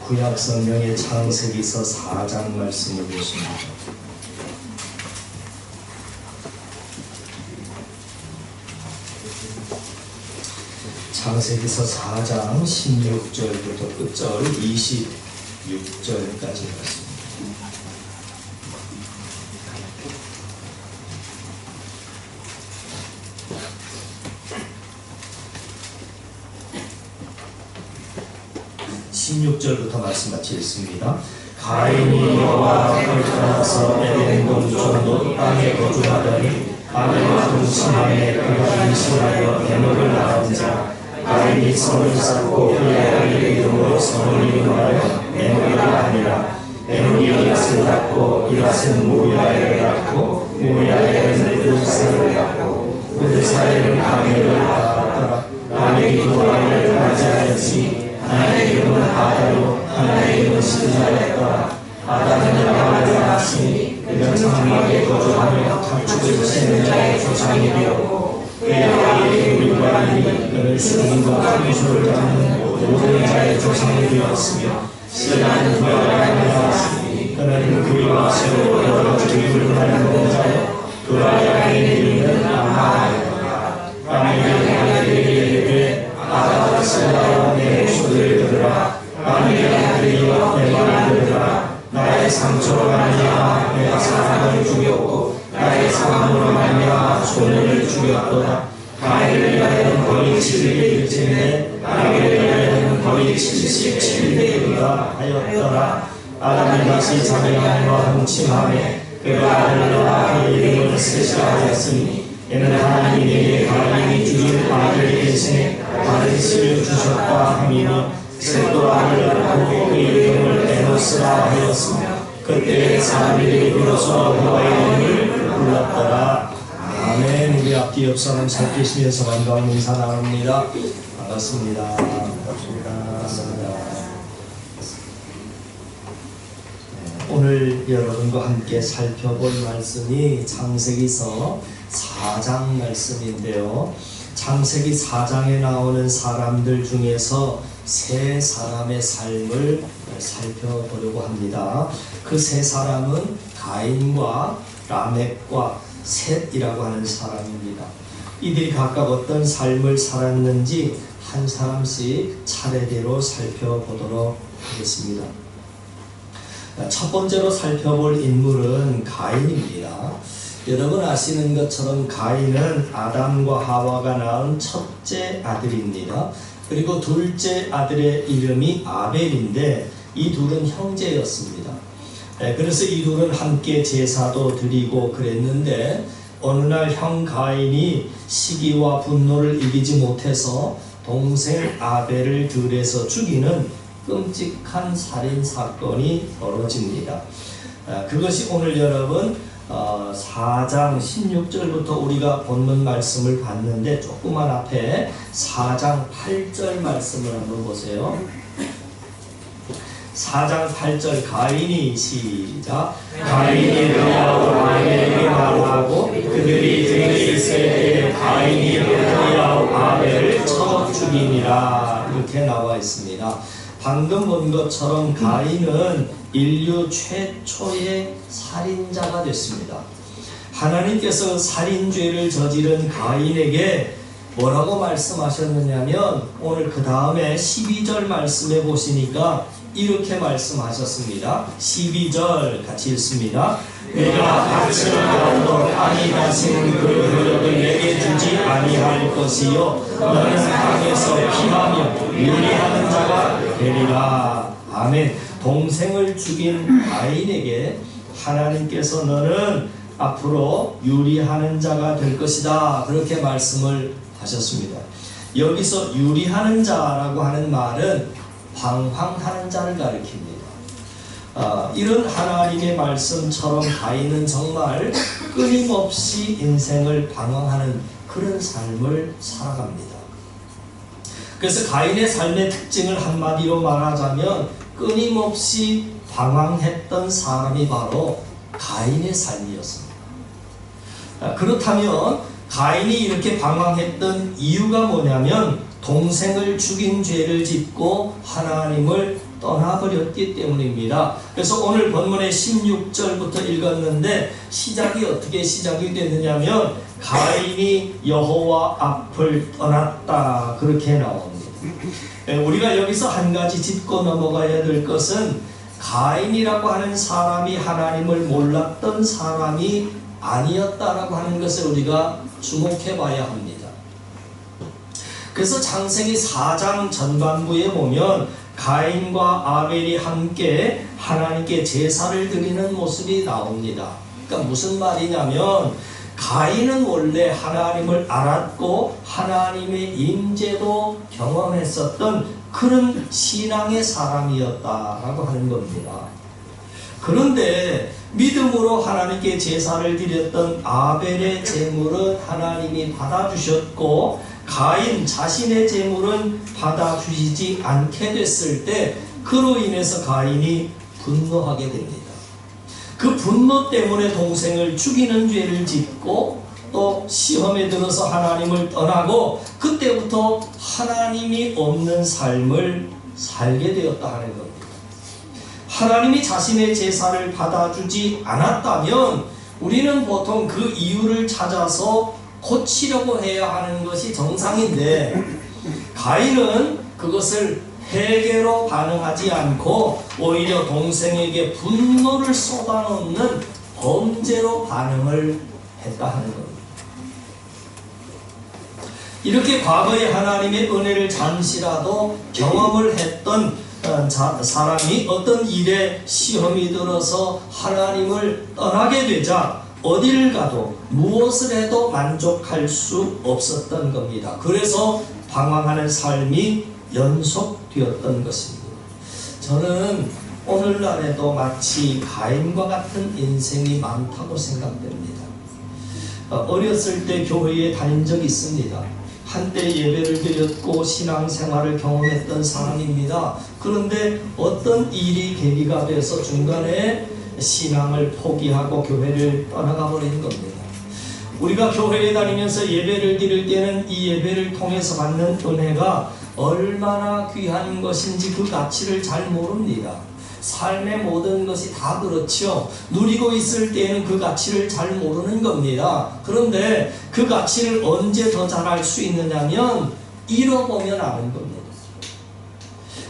구약 성경의 창세기서 4장 말씀을 보십니다. 창세기서 4장 16절부터 끝절 26절까지 말씀. (16절부터) 말씀 같이 읽습니다. 가인이 여호와 앞을 떠나서 에덴 동쪽 땅에 거주하더니 아벨과 동침함에 그가 임신하여 에녹을 낳은자 가인이 성을 쌓고 그의 아들 이름으로 성을 이름하여 에녹이라 하니라. 에녹이 이랏을 낳고 이랏은 무야엘을 낳고 무야엘은 우드사를 낳고 우드사엘은 라멕을 낳았더라. 라멕이 두 아들을 맞이하였으니 하나의 이름은 아다로 하나의 이름은 실자였더라. 아다는 야곱을 낳았으니 그는 장막에 거주하며 가축을 치는 자의 조상이 되었고 그의 아들이 물관이 그를 죽임과 감수를 잡는 모든 자의 조상이 되었으며 신라는 부하를 낳았으니 그는 그리와 새로 여러 주입을 하는 자요 그 아들의 이름은 아마하였더라. 라멕이 아들에게 이르되 아다와 신라와 내 목소리를 들으라. 라멕의 아들이여 내 말을 들으라. 나의 상처로 말미암아 내가 사람을 죽였고 나의 사함으로 말미암아 소년을 죽였도다. 가인을 위하여는 거의 700일째인데 라멕을 위하여는 거의 77일이라 하였더라. 아담이 다시 자기 아내와 동침하매 그가 아들을 낳아 그 이름을 셋이하였으니 이는 하나님에게 가인이 주신 아들 대신에 다른 씨를 주셨다 함이며 셋도 아들을 낳고 그 이름을 에노스라 하였으며 그때 사람들이 비로소 여호와의 이름을 불렀더라. 아멘. 우리 앞뒤 옆 사람 살피시면서 반가운 인사 나눕니다. 반갑습니다. 오늘 여러분과 함께 살펴볼 말씀이 창세기서 4장 말씀인데요. 창세기 4장에 나오는 사람들 중에서 세 사람의 삶을 살펴보려고 합니다. 그 세 사람은 가인과 라멕과 셋이라고 하는 사람입니다. 이들이 각각 어떤 삶을 살았는지 한 사람씩 차례대로 살펴보도록 하겠습니다. 첫 번째로 살펴볼 인물은 가인입니다. 여러분 아시는 것처럼 가인은 아담과 하와가 낳은 첫째 아들입니다. 그리고 둘째 아들의 이름이 아벨인데 이 둘은 형제였습니다. 그래서 이 둘은 함께 제사도 드리고 그랬는데 어느 날 형 가인이 시기와 분노를 이기지 못해서 동생 아벨을 들에서 죽이는 끔찍한 살인사건이 벌어집니다. 그것이 오늘 여러분 4장 16절부터 우리가 본문 말씀을 봤는데 조금만 앞에 4장 8절 말씀을 한번 보세요. 4장 8절 가인이 시작. 가인이 여호와 아벨에게 말하고 그들이 등에 있을 때에 가인이 여호와 아벨을 쳐 죽이니라 이렇게 나와 있습니다. 방금 본 것처럼 가인은 인류 최초의 살인자가 됐습니다. 하나님께서 살인죄를 저지른 가인에게 뭐라고 말씀하셨느냐면 오늘 그 다음에 12절 말씀해 보시니까 이렇게 말씀하셨습니다. 12절 같이 읽습니다. 내가 밭을 가도 땅이 다시는 그 흙을 내게 주지 아니할 것이요 너는 땅에서 피하며 유리하는 자가 되리라. 아멘. 동생을 죽인 가인에게 하나님께서 너는 앞으로 유리하는 자가 될 것이다 그렇게 말씀을 하셨습니다. 여기서 유리하는 자라고 하는 말은 방황하는 자를 가리킵니다. 이런 하나님의 말씀처럼 가인은 정말 끊임없이 인생을 방황하는 그런 삶을 살아갑니다. 그래서 가인의 삶의 특징을 한마디로 말하자면 끊임없이 방황했던 사람이 바로 가인의 삶이었습니다. 그렇다면 가인이 이렇게 방황했던 이유가 뭐냐면 동생을 죽인 죄를 짓고 하나님을 떠나버렸기 때문입니다. 그래서 오늘 본문의 16절부터 읽었는데 시작이 어떻게 시작이 되느냐면 가인이 여호와 앞을 떠났다 그렇게 나옵니다. 우리가 여기서 한 가지 짚고 넘어가야 될 것은 가인이라고 하는 사람이 하나님을 몰랐던 사람이 아니었다라고 하는 것을 우리가 주목해 봐야 합니다. 그래서 창세기 4장 전반부에 보면 가인과 아벨이 함께 하나님께 제사를 드리는 모습이 나옵니다. 그러니까 무슨 말이냐면 가인은 원래 하나님을 알았고 하나님의 임재도 경험했었던 그런 신앙의 사람이었다라고 하는 겁니다. 그런데 믿음으로 하나님께 제사를 드렸던 아벨의 제물은 하나님이 받아주셨고 가인 자신의 제물은 받아주시지 않게 됐을 때 그로 인해서 가인이 분노하게 됩니다. 그 분노 때문에 동생을 죽이는 죄를 짓고 또 시험에 들어서 하나님을 떠나고 그때부터 하나님이 없는 삶을 살게 되었다 하는 겁니다. 하나님이 자신의 제사를 받아주지 않았다면 우리는 보통 그 이유를 찾아서 고치려고 해야 하는 것이 정상인데 가인은 그것을 회개로 반응하지 않고 오히려 동생에게 분노를 쏟아놓는 범죄로 반응을 했다 하는 겁니다. 이렇게 과거에 하나님의 은혜를 잠시라도 경험을 했던 사람이 어떤 일에 시험이 들어서 하나님을 떠나게 되자 어디를 가도 무엇을 해도 만족할 수 없었던 겁니다. 그래서 방황하는 삶이 연속되었던 것입니다. 저는 오늘날에도 마치 가인과 같은 인생이 많다고 생각됩니다. 어렸을 때 교회에 다닌 적이 있습니다. 한때 예배를 드렸고 신앙생활을 경험했던 사람입니다. 그런데 어떤 일이 계기가 돼서 중간에 신앙을 포기하고 교회를 떠나가 버린 겁니다. 우리가 교회에 다니면서 예배를 드릴 때는 이 예배를 통해서 받는 은혜가 얼마나 귀한 것인지 그 가치를 잘 모릅니다. 삶의 모든 것이 다 그렇죠. 누리고 있을 때에는 그 가치를 잘 모르는 겁니다. 그런데 그 가치를 언제 더 잘 알 수 있느냐면 잃어보면 아는 겁니다.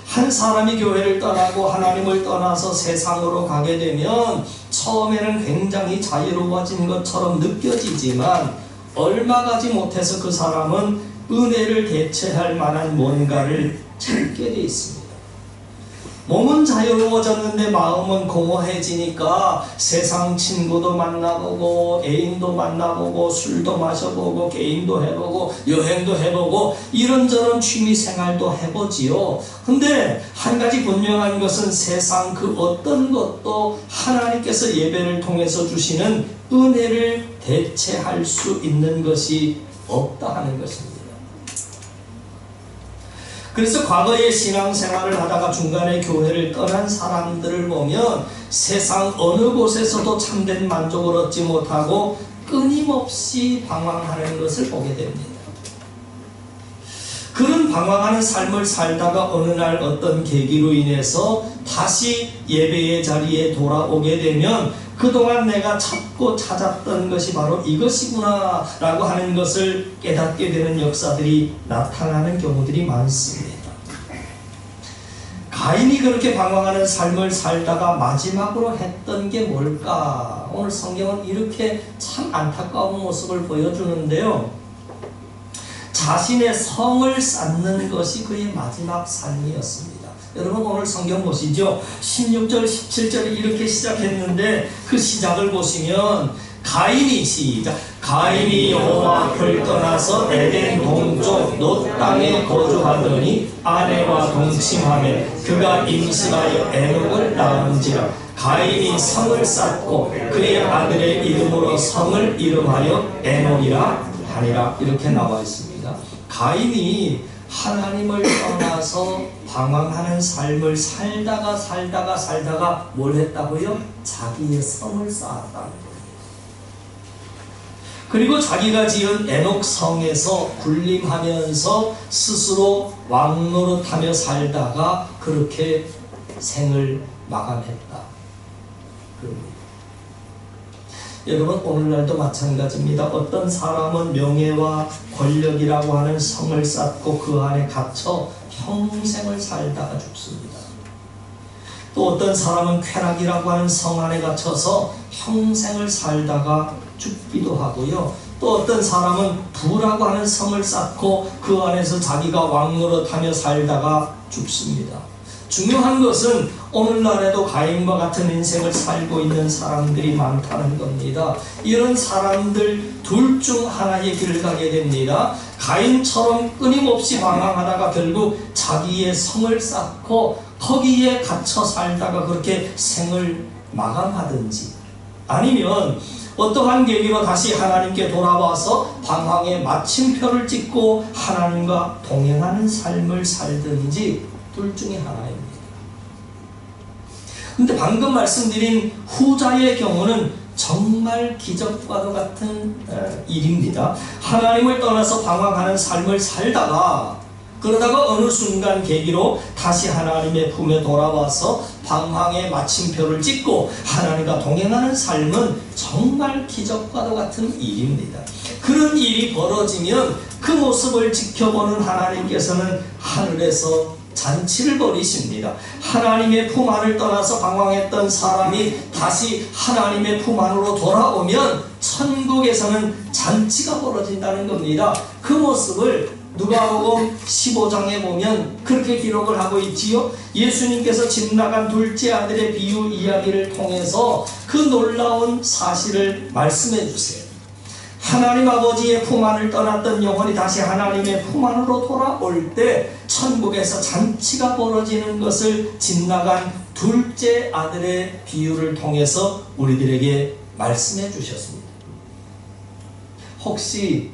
한 사람이 교회를 떠나고 하나님을 떠나서 세상으로 가게 되면 처음에는 굉장히 자유로워진 것처럼 느껴지지만 얼마 가지 못해서 그 사람은 은혜를 대체할 만한 뭔가를 찾게 되어 있습니다. 몸은 자유로워졌는데 마음은 공허해지니까 세상 친구도 만나보고 애인도 만나보고 술도 마셔보고 게임도 해보고 여행도 해보고 이런저런 취미생활도 해보지요. 근데 한 가지 분명한 것은 세상 그 어떤 것도 하나님께서 예배를 통해서 주시는 은혜를 대체할 수 있는 것이 없다 하는 것입니다. 그래서 과거에 신앙생활을 하다가 중간에 교회를 떠난 사람들을 보면 세상 어느 곳에서도 참된 만족을 얻지 못하고 끊임없이 방황하는 것을 보게 됩니다. 그런 방황하는 삶을 살다가 어느 날 어떤 계기로 인해서 다시 예배의 자리에 돌아오게 되면 그동안 내가 찾고 찾았던 것이 바로 이것이구나 라고 하는 것을 깨닫게 되는 역사들이 나타나는 경우들이 많습니다. 가인이 그렇게 방황하는 삶을 살다가 마지막으로 했던 게 뭘까? 오늘 성경은 이렇게 참 안타까운 모습을 보여주는데요. 자신의 성을 쌓는 것이 그의 마지막 삶이었습니다. 여러분 오늘 성경 보시죠. 16절 17절이 이렇게 시작했는데 그 시작을 보시면 가인이 시작 가인이 여호와 앞을 떠나서 에덴 동쪽 놋 땅에 거주하더니 아내와 동침하매 그가 임신하여 에녹을 낳은지라. 가인이 성을 쌓고 그의 아들의 이름으로 성을 이름하여 에녹이라 하니라. 이렇게 나와 있습니다. 가인이 하나님을 떠나서 방황하는 삶을 살다가 뭘 했다고요? 자기의 성을 쌓았다는 거예요. 그리고 자기가 지은 에녹 성에서 군림하면서 스스로 왕노릇하며 살다가 그렇게 생을 마감했다. 그럽니다. 여러분, 오늘날도 마찬가지입니다. 어떤 사람은 명예와 권력이라고 하는 성을 쌓고 그 안에 갇혀 평생을 살다가 죽습니다. 또 어떤 사람은 쾌락이라고 하는 성 안에 갇혀서 평생을 살다가 죽기도 하고요. 또 어떤 사람은 부라고 하는 성을 쌓고 그 안에서 자기가 왕노릇하며 살다가 죽습니다. 중요한 것은 오늘날에도 가인과 같은 인생을 살고 있는 사람들이 많다는 겁니다. 이런 사람들 둘 중 하나의 길을 가게 됩니다. 가인처럼 끊임없이 방황하다가 결국 자기의 성을 쌓고 거기에 갇혀 살다가 그렇게 생을 마감하든지, 아니면 어떠한 계기로 다시 하나님께 돌아와서 방황의 마침표를 찍고 하나님과 동행하는 삶을 살든지 둘 중에 하나입니다. 근데 방금 말씀드린 후자의 경우는 정말 기적과도 같은 일입니다. 하나님을 떠나서 방황하는 삶을 살다가 그러다가 어느 순간 계기로 다시 하나님의 품에 돌아와서 방황의 마침표를 찍고 하나님과 동행하는 삶은 정말 기적과도 같은 일입니다. 그런 일이 벌어지면 그 모습을 지켜보는 하나님께서는 하늘에서 잔치를 벌이십니다. 하나님의 품 안을 떠나서 방황했던 사람이 다시 하나님의 품 안으로 돌아오면 천국에서는 잔치가 벌어진다는 겁니다. 그 모습을 누가복음 15장에 보면 그렇게 기록을 하고 있지요. 예수님께서 집 나간 둘째 아들의 비유 이야기를 통해서 그 놀라운 사실을 말씀해 주세요. 하나님 아버지의 품 안을 떠났던 영혼이 다시 하나님의 품 안으로 돌아올 때 천국에서 잔치가 벌어지는 것을 집 나간 둘째 아들의 비유를 통해서 우리들에게 말씀해 주셨습니다. 혹시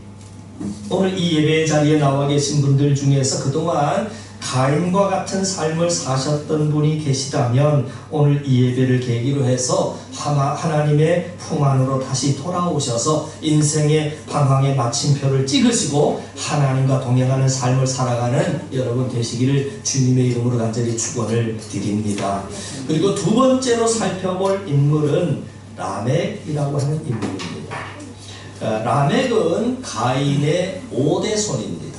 오늘 이 예배 자리에 나와 계신 분들 중에서 그동안 가인과 같은 삶을 사셨던 분이 계시다면 오늘 이 예배를 계기로 해서 하나님의 품 안으로 다시 돌아오셔서 인생의 방황의 마침표를 찍으시고 하나님과 동행하는 삶을 살아가는 여러분 되시기를 주님의 이름으로 간절히 축원을 드립니다. 그리고 두 번째로 살펴볼 인물은 라멕이라고 하는 인물입니다. 라멕은 가인의 5대 손입니다.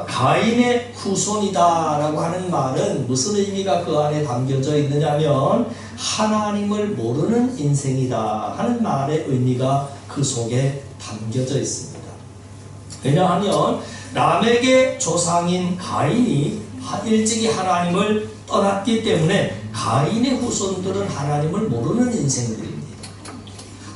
가인의 후손이다 라고 하는 말은 무슨 의미가 그 안에 담겨져 있느냐면 하나님을 모르는 인생이다 하는 말의 의미가 그 속에 담겨져 있습니다. 왜냐하면 라멕의 조상인 가인이 일찍이 하나님을 떠났기 때문에 가인의 후손들은 하나님을 모르는 인생들입니다.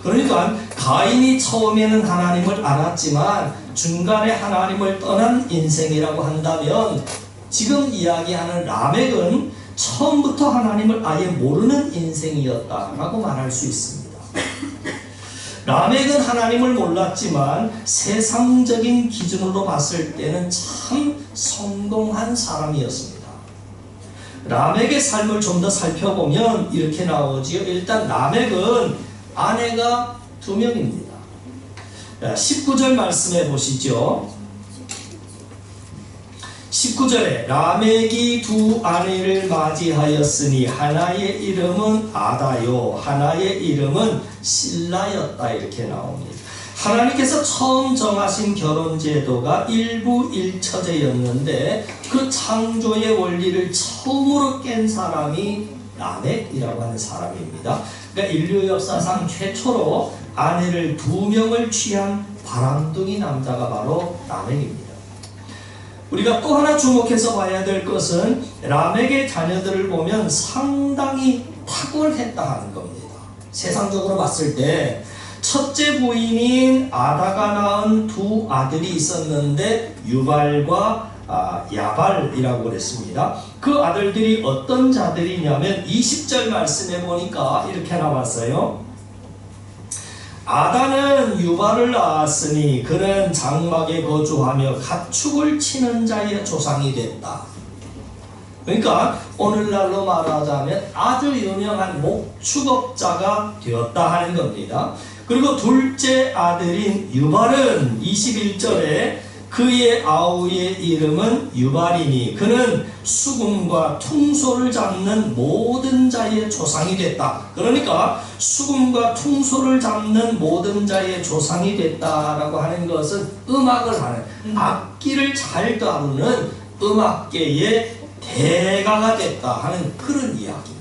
그러니까 가인이 처음에는 하나님을 알았지만 중간에 하나님을 떠난 인생이라고 한다면 지금 이야기하는 라멕은 처음부터 하나님을 아예 모르는 인생이었다라고 말할 수 있습니다. 라멕은 하나님을 몰랐지만 세상적인 기준으로 봤을 때는 참 성공한 사람이었습니다. 라멕의 삶을 좀 더 살펴보면 이렇게 나오지요. 일단 라멕은 아내가 2명입니다. 19절 말씀해 보시죠. 19절에 라멕이 두 아내를 맞이하였으니 하나의 이름은 아다요 하나의 이름은 실라였다 이렇게 나옵니다. 하나님께서 처음 정하신 결혼 제도가 일부일처제였는데 그 창조의 원리를 처음으로 깬 사람이 라멕이라고 하는 사람입니다. 그러니까 인류 역사상 최초로 아내를 2명을 취한 바람둥이 남자가 바로 라멕입니다. 우리가 또 하나 주목해서 봐야 될 것은 라멕의 자녀들을 보면 상당히 탁월했다 하는 겁니다. 세상적으로 봤을 때 첫째 부인인 아다가 낳은 2 아들이 있었는데 유발과 야발이라고 그랬습니다. 그 아들들이 어떤 자들이냐면 20절 말씀해 보니까 이렇게 나왔어요. 아다는 유발을 낳았으니 그는 장막에 거주하며 가축을 치는 자의 조상이 됐다. 그러니까 오늘날로 말하자면 아주 유명한 목축업자가 되었다 하는 겁니다. 그리고 둘째 아들인 유발은 21절에 그의 아우의 이름은 유발이니 그는 수금과 퉁소를 잡는 모든 자의 조상이 됐다. 그러니까 수금과 퉁소를 잡는 모든 자의 조상이 됐다라고 하는 것은 음악을 하는, 악기를 잘 다루는 음악계의 대가가 됐다 하는 그런 이야기입니다.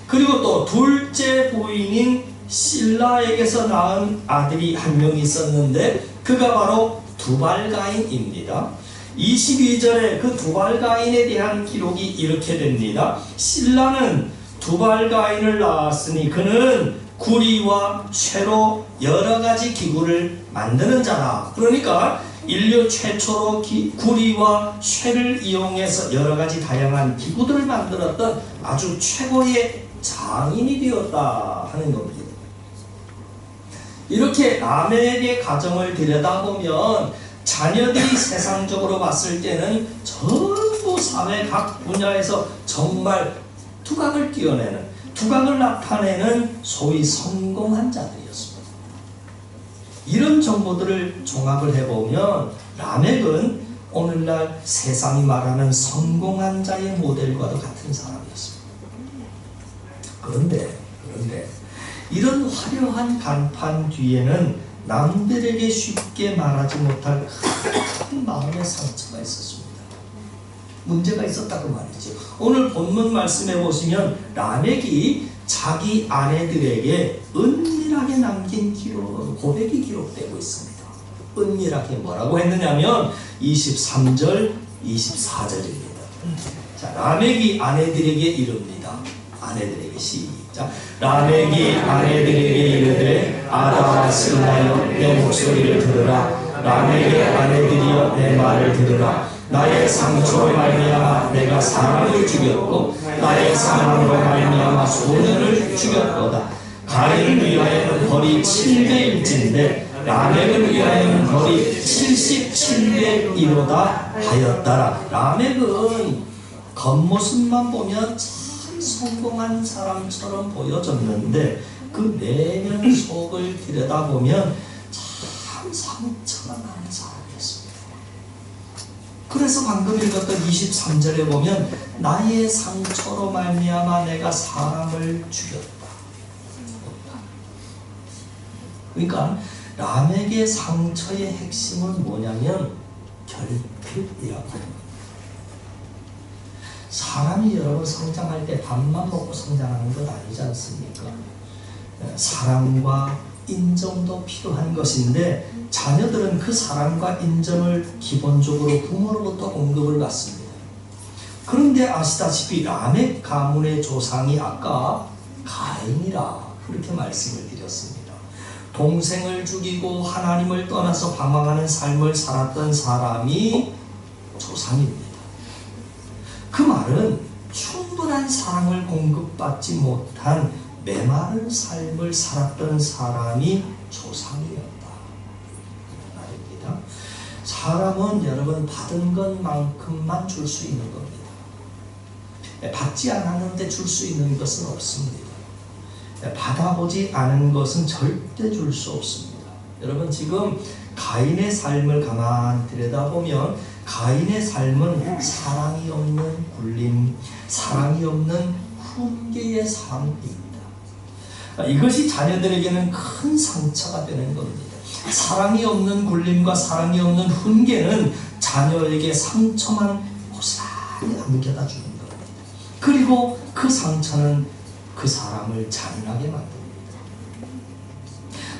그리고 또 둘째 부인인 실라에게서 낳은 아들이 한 명 있었는데 그가 바로 두발가인입니다. 22절에 그 두발가인에 대한 기록이 이렇게 됩니다. 실라는 두발가인을 낳았으니 그는 구리와 쇠로 여러가지 기구를 만드는 자라. 그러니까 인류 최초로 구리와 쇠를 이용해서 여러가지 다양한 기구들을 만들었던 아주 최고의 장인이 되었다 하는 겁니다. 이렇게 라멕의 가정을 들여다보면 자녀들이 세상적으로 봤을 때는 전부 사회 각 분야에서 정말 두각을 띄어내는, 두각을 나타내는 소위 성공한 자들이었습니다. 이런 정보들을 종합을 해보면 라멕은 오늘날 세상이 말하는 성공한 자의 모델과도 같은 사람이었습니다. 그런데 이런 화려한 간판 뒤에는 남들에게 쉽게 말하지 못할 큰 마음의 상처가 있었습니다. 문제가 있었다고 말이죠. 오늘 본문 말씀해 보시면 라멕이 자기 아내들에게 은밀하게 남긴 고백이 기록되고 있습니다. 은밀하게 뭐라고 했느냐면 23절, 24절입니다. 자, 라멕이 아내들에게 이릅니다. 아내들에게 시작. 라멕이 아내들에게 이르되 아다와 실라여 내 목소리를 들으라. 라멕의 아내들이여 내 말을 들으라. 나의 상처로 말미암아 내가 사람을 죽였고 나의 사랑으로 말미암아 소년을 죽였도다. 가인을 위하여는 벌이 700일진데 라멕을 위하여는 벌이 77일이로다 하였더라. 라멕은 겉모습만 보면 성공한 사람처럼 보여졌는데 그 내면 속을 들여다보면 참 상처가 나는 사람이었습니다. 그래서 방금 읽었던 23절에 보면 나의 상처로 말미암아 내가 사람을 죽였다. 그러니까 라멕의 상처의 핵심은 뭐냐면 결핍이라고 합니다. 사람이 여러분 성장할 때 밥만 먹고 성장하는 것 아니지 않습니까? 사랑과 인정도 필요한 것인데 자녀들은 그 사랑과 인정을 기본적으로 부모로부터 공급을 받습니다. 그런데 아시다시피 라멕 가문의 조상이 아까 가인이라 그렇게 말씀을 드렸습니다. 동생을 죽이고 하나님을 떠나서 방황하는 삶을 살았던 사람이 조상입니다. 그 말은 충분한 사랑을 공급받지 못한 메마른 삶을 살았던 사람이 조상이었다 말입니다. 사람은 여러분 받은 것만큼만 줄 수 있는 겁니다. 받지 않았는데 줄 수 있는 것은 없습니다. 받아보지 않은 것은 절대 줄 수 없습니다. 여러분 지금 가인의 삶을 가만히 들여다보면 가인의 삶은 사랑이 없는 굴림, 사랑이 없는 훈계의 삶입니다. 이것이 자녀들에게는 큰 상처가 되는 겁니다. 사랑이 없는 굴림과 사랑이 없는 훈계는 자녀에게 상처만 고스란히 안겨다 주는 겁니다. 그리고 그 상처는 그 사람을 잔인하게 만듭니다.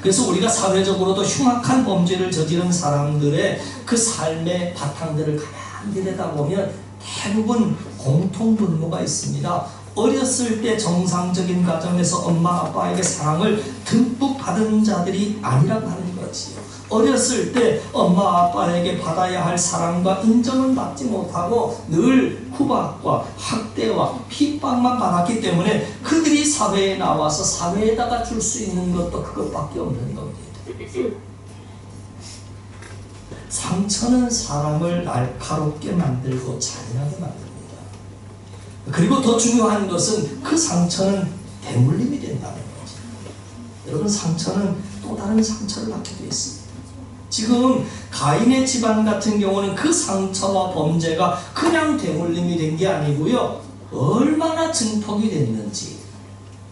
그래서 우리가 사회적으로도 흉악한 범죄를 저지른 사람들의 그 삶의 바탕들을 가만히 내다보면 대부분 공통분모가 있습니다. 어렸을 때 정상적인 가정에서 엄마 아빠에게 사랑을 듬뿍 받은 자들이 아니라고 하는 거지요. 어렸을 때 엄마 아빠에게 받아야 할 사랑과 인정을 받지 못하고 늘 후박과 학대와 핍박만 받았기 때문에 그들이 사회에 나와서 사회에다가 줄 수 있는 것도 그것밖에 없는 겁니다. 상처는 사람을 날카롭게 만들고 잔인하게 만듭니다. 그리고 더 중요한 것은 그 상처는 대물림이 된다는 거죠. 여러분 상처는 또 다른 상처를 받게 되어 있습니다. 지금 가인의 집안 같은 경우는 그 상처와 범죄가 그냥 대물림이 된 게 아니고요, 얼마나 증폭이 됐는지,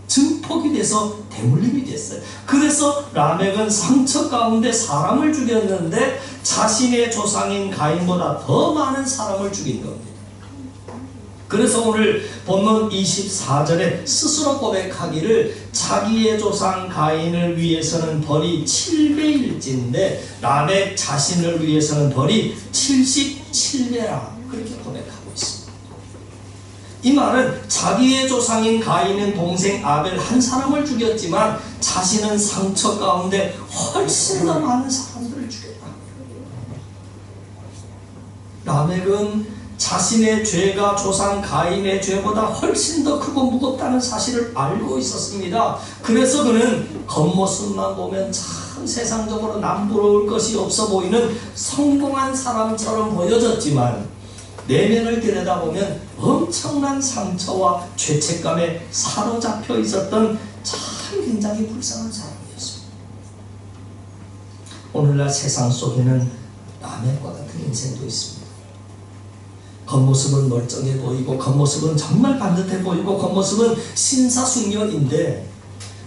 증폭이 돼서 대물림이 됐어요. 그래서 라멕은 상처 가운데 사람을 죽였는데 자신의 조상인 가인보다 더 많은 사람을 죽인 겁니다. 그래서 오늘 본문 24절에 스스로 고백하기를 자기의 조상 가인을 위해서는 벌이 7배일진데 라멕 자신을 위해서는 벌이 77배라 그렇게 고백하고 있습니다. 이 말은 자기의 조상인 가인은 동생 아벨 한 사람을 죽였지만 자신은 상처 가운데 훨씬 더 많은 사람들을 죽였다. 라멕은 자신의 죄가 조상 가인의 죄보다 훨씬 더 크고 무겁다는 사실을 알고 있었습니다. 그래서 그는 겉모습만 보면 참 세상적으로 남부러울 것이 없어 보이는 성공한 사람처럼 보여졌지만 내면을 들여다보면 엄청난 상처와 죄책감에 사로잡혀 있었던 참 굉장히 불쌍한 사람이었습니다. 오늘날 세상 속에는 라멕과 같은 인생도 있습니다. 겉모습은 멀쩡해 보이고 겉모습은 정말 반듯해 보이고 겉모습은 신사숙녀인데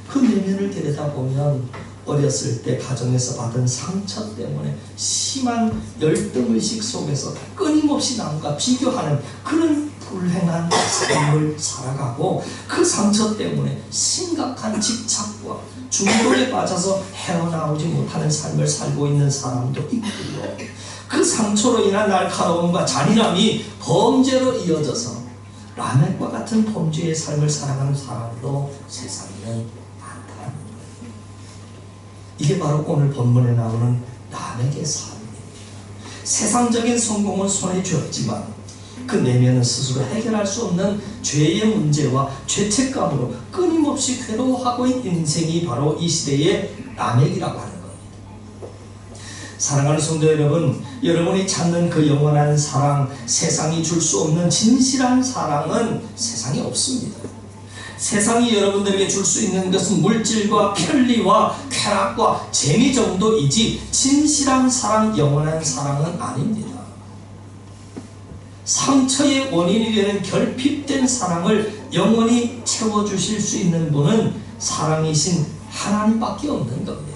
그 내면을 들여다보면 어렸을 때 가정에서 받은 상처 때문에 심한 열등의식 속에서 끊임없이 남과 비교하는 그런 불행한 삶을 살아가고 그 상처 때문에 심각한 집착과 중독에 빠져서 헤어나오지 못하는 삶을 살고 있는 사람도 있고요. 그 상처로 인한 날카로움과 잔인함이 범죄로 이어져서 라멕과 같은 범죄의 삶을 살아가는 사람도 세상에는 많다는 거예요. 이게 바로 오늘 본문에 나오는 라멕의 삶입니다. 세상적인 성공은 손에 쥐었지만 그 내면은 스스로 해결할 수 없는 죄의 문제와 죄책감으로 끊임없이 괴로워하고 있는 인생이 바로 이 시대의 라멕이라고 하는 겁니다. 사랑하는 성도 여러분, 여러분이 찾는 그 영원한 사랑, 세상이 줄 수 없는 진실한 사랑은 세상에 없습니다. 세상이 여러분들에게 줄 수 있는 것은 물질과 편리와 쾌락과 재미 정도이지 진실한 사랑, 영원한 사랑은 아닙니다. 상처의 원인이 되는 결핍된 사랑을 영원히 채워주실 수 있는 분은 사랑이신 하나님밖에 없는 겁니다.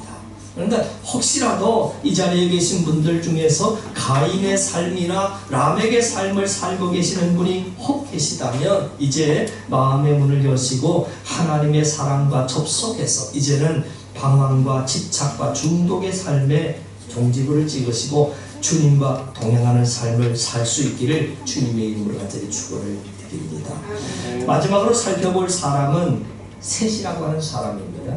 그러니까 혹시라도 이 자리에 계신 분들 중에서 가인의 삶이나 라멕의 삶을 살고 계시는 분이 혹 계시다면 이제 마음의 문을 여시고 하나님의 사랑과 접속해서 이제는 방황과 집착과 중독의 삶에 종지부를 찍으시고 주님과 동행하는 삶을 살 수 있기를 주님의 이름으로 간절히 축원을 드립니다. 마지막으로 살펴볼 사람은 셋이라고 하는 사람입니다.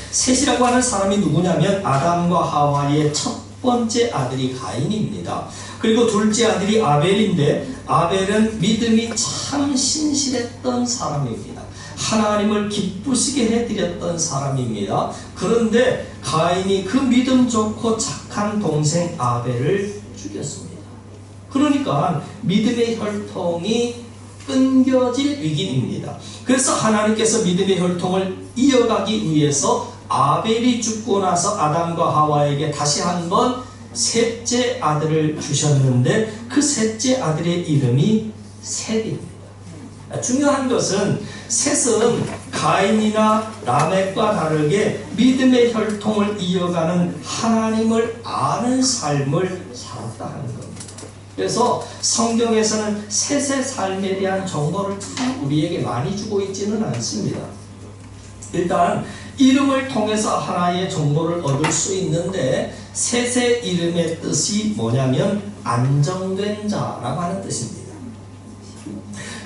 셋이라고 하는 사람이 누구냐면 아담과 하와의 첫 번째 아들이 가인입니다. 그리고 둘째 아들이 아벨인데 아벨은 믿음이 참 신실했던 사람입니다. 하나님을 기쁘시게 해드렸던 사람입니다. 그런데 가인이 그 믿음 좋고 착한 동생 아벨을 죽였습니다. 그러니까 믿음의 혈통이 끊겨질 위기입니다. 그래서 하나님께서 믿음의 혈통을 이어가기 위해서 아벨이 죽고 나서 아담과 하와에게 다시 한번 셋째 아들을 주셨는데 그 셋째 아들의 이름이 셋입니다. 중요한 것은 셋은 가인이나 라멕과 다르게 믿음의 혈통을 이어가는 하나님을 아는 삶을 살았다 하는 겁니다. 그래서 성경에서는 셋의 삶에 대한 정보를 참 우리에게 많이 주고 있지는 않습니다. 일단 이름을 통해서 하나의 정보를 얻을 수 있는데 셋의 이름의 뜻이 뭐냐면 안정된 자라고 하는 뜻입니다.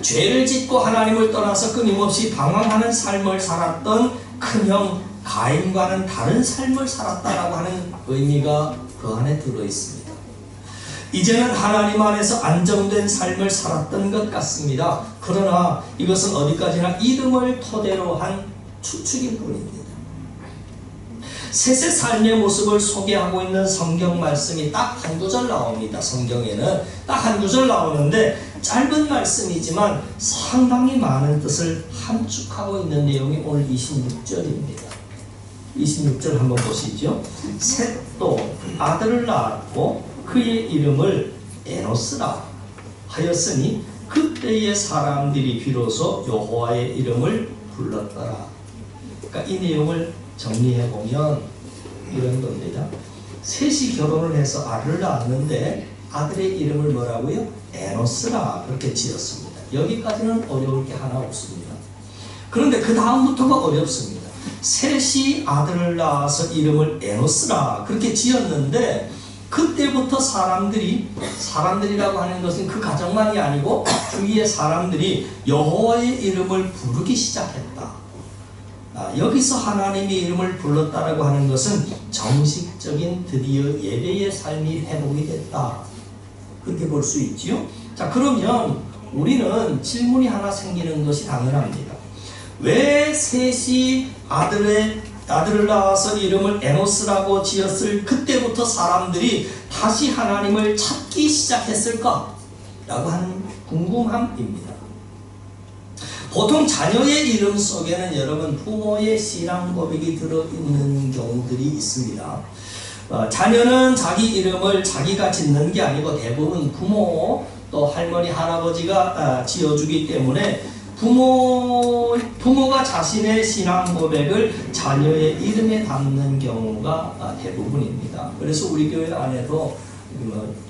죄를 짓고 하나님을 떠나서 끊임없이 방황하는 삶을 살았던 큰형 가인과는 다른 삶을 살았다라고 하는 의미가 그 안에 들어있습니다. 이제는 하나님 안에서 안정된 삶을 살았던 것 같습니다. 그러나 이것은 어디까지나 이름을 토대로 한 추측일 뿐입니다. 셋의 삶의 모습을 소개하고 있는 성경 말씀이 딱 한 구절 나옵니다. 성경에는 딱 한 구절 나오는데 짧은 말씀이지만 상당히 많은 뜻을 함축하고 있는 내용이 오늘 26절입니다. 26절 한번 보시죠. 셋도 아들을 낳았고 그의 이름을 에노스라 하였으니 그때의 사람들이 비로소 여호와의 이름을 불렀더라. 그러니까 이 내용을 정리해 보면 이런 겁니다. 셋이 결혼을 해서 아들을 낳았는데 아들의 이름을 뭐라고요? 에노스라 그렇게 지었습니다. 여기까지는 어려울 게 하나 없습니다. 그런데 그 다음부터가 어렵습니다. 셋이 아들을 낳아서 이름을 에노스라 그렇게 지었는데 그때부터 사람들이라고 하는 것은 그 가정만이 아니고 주위의 사람들이 여호와의 이름을 부르기 시작했다. 여기서 하나님의 이름을 불렀다라고 하는 것은 정식적인 드디어 예배의 삶이 회복이 됐다. 그렇게 볼 수 있지요. 자, 그러면 우리는 질문이 하나 생기는 것이 당연합니다. 왜 셋이 아들을 낳아서 이름을 에노스라고 지었을 그때부터 사람들이 다시 하나님을 찾기 시작했을까? 라고 하는 궁금함입니다. 보통 자녀의 이름 속에는 여러분 부모의 신앙 고백이 들어있는 경우들이 있습니다. 자녀는 자기 이름을 자기가 짓는 게 아니고 대부분 부모 또 할머니 할아버지가 지어주기 때문에 부모가 자신의 신앙 고백을 자녀의 이름에 담는 경우가 대부분입니다. 그래서 우리 교회 안에도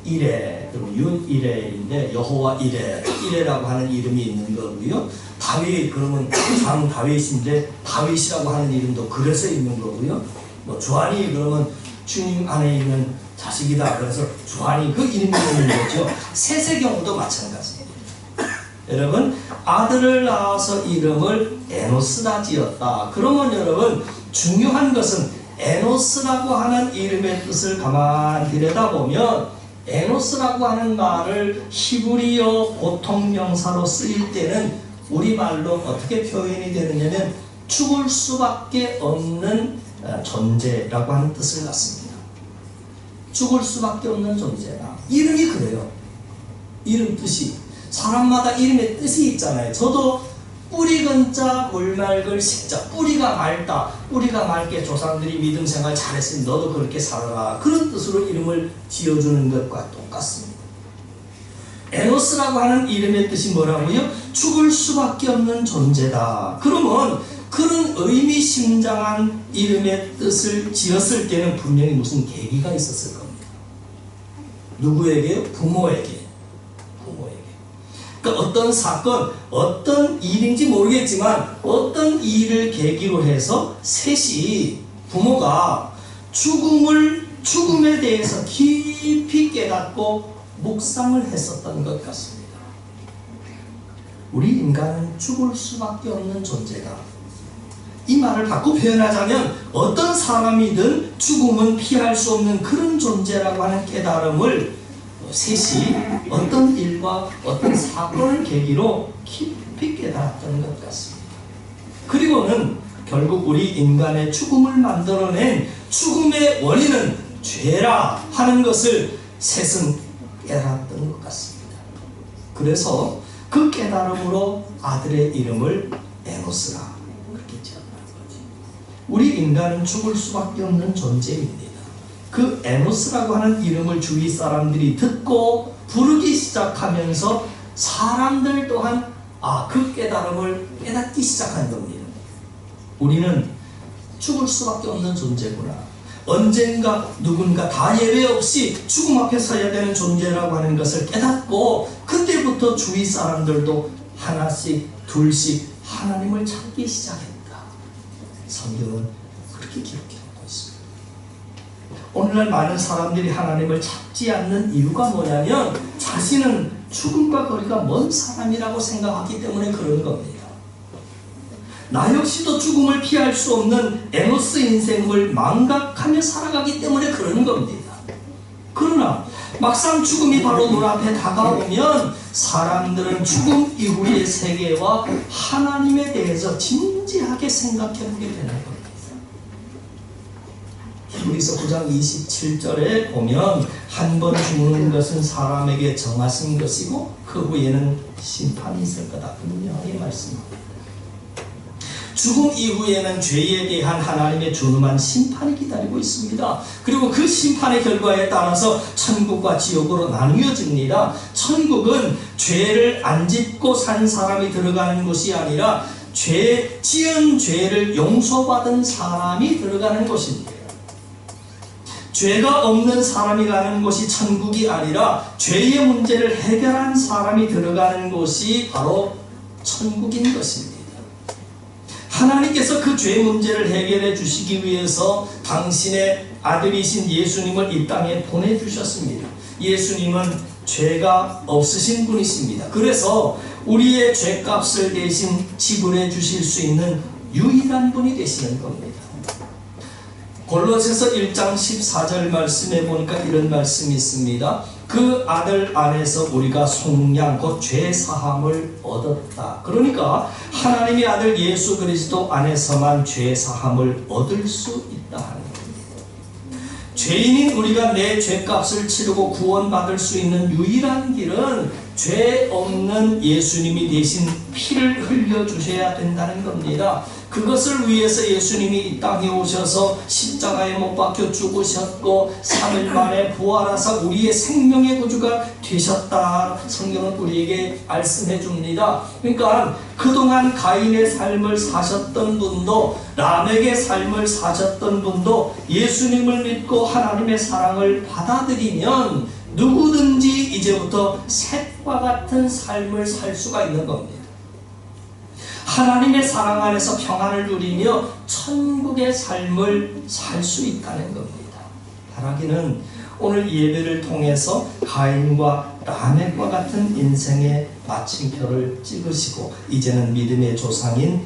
이레, 윤이레인데 여호와 이레라고 하는 이름이 있는 거고요. 다윗 그러면 장 다윗인데 다윗이라고 하는 이름도 그래서 있는 거고요. 뭐 주한이 그러면 주님 안에 있는 자식이다. 그래서 주한이 그 이름이 있는 거죠. 셋의 경우도 마찬가지입니다. 여러분 아들을 낳아서 이름을 에노스라 지었다. 그러면 여러분 중요한 것은 에노스라고 하는 이름의 뜻을 가만히 들여다보면 에노스라고 하는 말을 히브리어 보통 명사로 쓰일 때는 우리말로 어떻게 표현이 되느냐면 죽을 수밖에 없는 존재라고 하는 뜻을 갖습니다. 죽을 수밖에 없는 존재다. 이름이 그래요. 이름 뜻이 사람마다 이름의 뜻이 있잖아요. 저도 뿌리 근자 물 맑을 식자 뿌리가 맑다. 뿌리가 맑게 조상들이 믿음 생활 잘했으니 너도 그렇게 살아라. 그런 뜻으로 이름을 지어주는 것과 똑같습니다. 에노스라고 하는 이름의 뜻이 뭐라고요? 죽을 수밖에 없는 존재다. 그러면 그런 의미심장한 이름의 뜻을 지었을 때는 분명히 무슨 계기가 있었을 겁니다. 누구에게요? 부모에게. 그러니까 어떤 사건, 어떤 일인지 모르겠지만 어떤 일을 계기로 해서 셋이 부모가 죽음에 대해서 깊이 깨닫고 묵상을 했었던 것 같습니다. 우리 인간은 죽을 수밖에 없는 존재다. 이 말을 바꿔 표현하자면 어떤 사람이든 죽음은 피할 수 없는 그런 존재라고 하는 깨달음을 셋이 어떤 일과 어떤 사건을 계기로 깊이 깨달았던 것 같습니다. 그리고는 결국 우리 인간의 죽음을 만들어낸 죽음의 원인은 죄라 하는 것을 셋은 깨달았던 것 같습니다. 그래서 그 깨달음으로 아들의 이름을 에노스라 그렇게 지었다는 거지. 우리 인간은 죽을 수밖에 없는 존재입니다. 그 에노스라고 하는 이름을 주위 사람들이 듣고 부르기 시작하면서 사람들 또한 그 깨달음을 깨닫기 시작한 겁니다. 우리는 죽을 수밖에 없는 존재구나. 언젠가 누군가 다 예외 없이 죽음 앞에 서야 되는 존재라고 하는 것을 깨닫고 그때부터 주위 사람들도 하나씩 둘씩 하나님을 찾기 시작했다. 성경은 그렇게 기록해놓고 있습니다. 오늘날 많은 사람들이 하나님을 찾지 않는 이유가 뭐냐면 자신은 죽음과 거리가 먼 사람이라고 생각하기 때문에 그런 겁니다. 나 역시도 죽음을 피할 수 없는 에노스 인생을 망각하며 살아가기 때문에 그러는 겁니다. 그러나 막상 죽음이 바로 눈앞에 다가오면 사람들은 죽음 이후의 세계와 하나님에 대해서 진지하게 생각해보게 되는 겁니다. 히브리서 9장 27절에 보면 한 번 죽는 것은 사람에게 정하신 것이고 그 후에는 심판이 있을 거다. 분명하게 말씀합니다. 죽음 이후에는 죄에 대한 하나님의 준엄한 심판이 기다리고 있습니다. 그리고 그 심판의 결과에 따라서 천국과 지옥으로 나뉘어집니다. 천국은 죄를 안 짓고 산 사람이 들어가는 곳이 아니라 지은 죄를 용서받은 사람이 들어가는 곳입니다. 죄가 없는 사람이 가는 곳이 천국이 아니라 죄의 문제를 해결한 사람이 들어가는 곳이 바로 천국인 것입니다. 하나님께서 그 죄 문제를 해결해 주시기 위해서 당신의 아들이신 예수님을 이 땅에 보내주셨습니다. 예수님은 죄가 없으신 분이십니다. 그래서 우리의 죄값을 대신 지불해 주실 수 있는 유일한 분이 되시는 겁니다. 골로새서 1장 14절 말씀에 보니까 이런 말씀이 있습니다. 그 아들 안에서 우리가 속량 곧 죄사함을 얻었다. 그러니까 하나님의 아들 예수 그리스도 안에서만 죄사함을 얻을 수 있다 하는 겁니다. 죄인인 우리가 내 죄값을 치르고 구원받을 수 있는 유일한 길은 죄 없는 예수님이 대신 피를 흘려주셔야 된다는 겁니다. 그것을 위해서 예수님이 이 땅에 오셔서 십자가에 못 박혀 죽으셨고 3일 만에 부활하사 우리의 생명의 구주가 되셨다. 성경은 우리에게 말씀해 줍니다. 그러니까 그동안 가인의 삶을 사셨던 분도 람에게 삶을 사셨던 분도 예수님을 믿고 하나님의 사랑을 받아들이면 누구든지 이제부터 셋과 같은 삶을 살 수가 있는 겁니다. 하나님의 사랑 안에서 평안을 누리며 천국의 삶을 살 수 있다는 겁니다. 바라기는 오늘 예배를 통해서 가인과 라멕과 같은 인생의 마침표를 찍으시고 이제는 믿음의 조상인